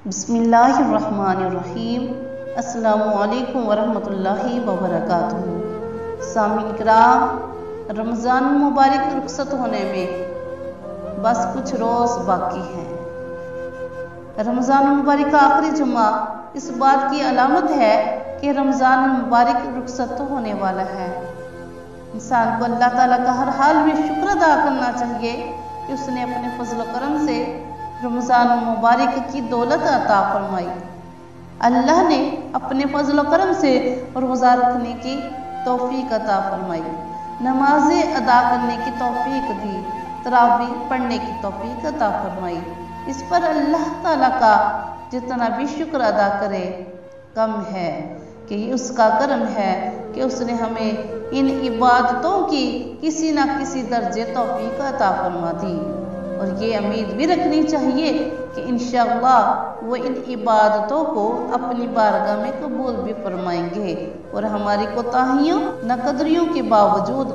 बिस्मिल्लाहिर्रहमानिर्रहीम। अस्सलामुअलैकुम वरहमतुल्लाहि वबरकातुहू। सामीन किराम, रमज़ान मुबारक रुखसत होने में बस कुछ रोज़ बाकी हैं। रमज़ान मुबारक का आखिरी जुम्मा इस बात की अलामत है कि रमज़ान मुबारक रुखसत होने वाला है। इंसान को अल्लाह ताला का हर हाल में शुक्र अदा करना चाहिए कि उसने अपने फजल करम से रमज़ान मुबारक की दौलत अता फरमाई। अल्लाह ने अपने फजल करम से रोज़ा रखने की तौफीक अता फरमाई, नमाजें अदा करने की तौफीक दी, तरावी पढ़ने की तौफीक अता फरमाई। इस पर अल्लाह ताला का जितना भी शुक्र अदा करे कम है कि ये उसका करम है कि उसने हमें इन इबादतों की किसी ना किसी दर्जे तौफीक अता फरमा दी। और ये उम्मीद भी रखनी चाहिए कि इंशाअल्लाह वो इन इबादतों को अपनी बारगाह में कबूल भी फरमाएंगे और हमारी कोताहियों नकदरियों के बावजूद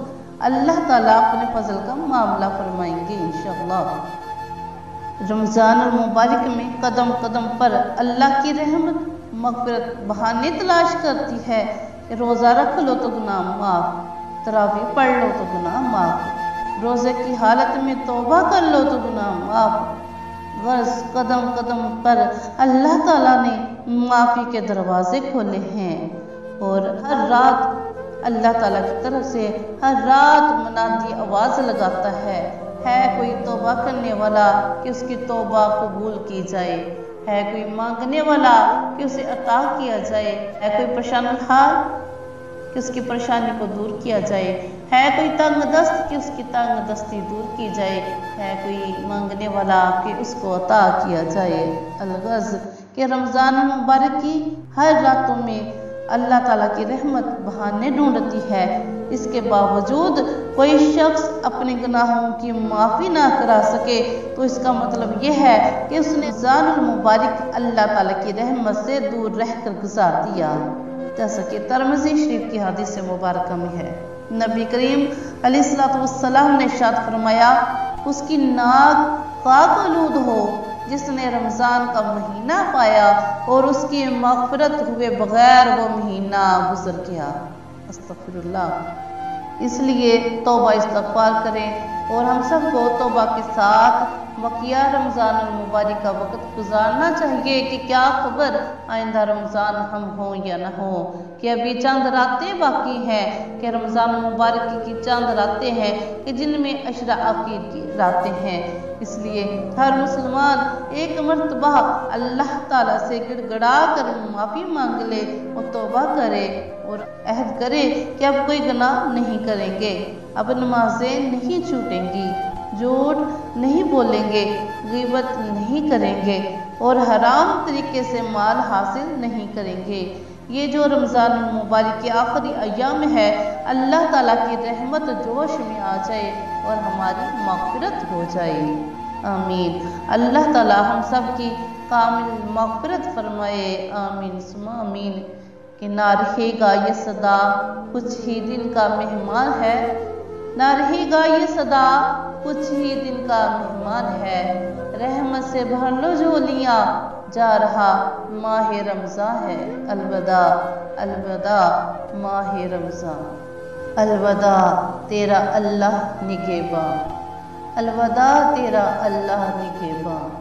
अल्लाह ताला अपने फजल का मामला फरमाएंगे इंशाअल्लाह। रमज़ान मुबारक में कदम कदम पर अल्लाह की रहमत मग़फ़िरत बहाने तलाश करती है कि रोज़ा रख लो तो गुनाह माफ़, तरावी पढ़ लो तो गुनाह माफ़, रोज़े की हालत में तौबा कर लो तो गुनाह माफ़। गर्ज कदम कदम पर अल्लाह ताला ने माफ़ी के दरवाजे खोले हैं और हर रात अल्लाह ताला की तरफ से हर रात मुनादी आवाज़ लगाता है कोई तौबा करने वाला कि उसकी तौबा कबूल की जाए, है कोई मांगने वाला कि उसे अता किया जाए, है कोई परेशान हाल कि उसकी परेशानी को दूर किया जाए, है कोई तंग दस्त कि उसकी तंग दस्ती दूर की जाए, है कोई मांगने वाला कि उसको अता किया जाए। अलगज़ कि रमज़ान मुबारक की हर रातों में अल्लाह ताला की रहमत बहाने ढूंढती है। इसके बावजूद कोई शख्स अपने गुनाहों की माफ़ी ना करा सके तो इसका मतलब यह है कि उसने रमज़ान मुबारक अल्लाह ताला की रहमत से दूर रहकर गुजार दिया। जैसा कि तिरमिज़ी शरीफ की हदीस मुबारक में है, नबी करीम अलैहिस्सलाम ने इरशाद फरमाया, उसकी नाक खाक आलूद हो जिसने रमज़ान का महीना पाया और उसकी मग़फ़िरत हुए बगैर वो महीना गुजर गया। अस्तग़फिरुल्लाह। इसलिए तौबा इस्तग़फ़ार करें और हम सबको तौबा के साथ बकिया रमज़ान मुबारक का वक़्त गुजारना चाहिए कि क्या खबर आइंदा रमज़ान हम हों या न हो, कि अभी चंद रातें बाकी हैं, कि रमज़ान मुबारक की चंद रातें हैं कि जिनमें अशरा आखिर की रातें हैं। इसलिए हर मुसलमान एक मरतबा अल्लाह ताला से गिड़गड़ा कर माफ़ी मांग ले और तौबा करे और अहद करे कि अब कोई गुनाह नहीं करेंगे, अब नमाजें नहीं छूटेंगी, झूठ नहीं बोलेंगे, ग़ीबत नहीं करेंगे और हराम तरीके से माल हासिल नहीं करेंगे। ये जो रमज़ान मुबारक के आखिरी अय्याम है, अल्लाह ताला की रहमत जोश में आ जाए और हमारी मग़फ़िरत हो जाए। आमीन। अल्लाह ताला हम सब की कामिल मग़फ़िरत फरमाए। आमीन सुमा आमीन। कि ना रहेगा ये सदा कुछ ही दिन का मेहमान है, ना रहेगा ये सदा कुछ ही दिन का मेहमान है, रहमत से भर लो झोलियाँ जा रहा माह रमज़ान है। अलविदा अलविदा माह रमज़ान, अलविदा तेरा अल्लाह निगहबान, अलविदा तेरा अल्लाह निगहबान।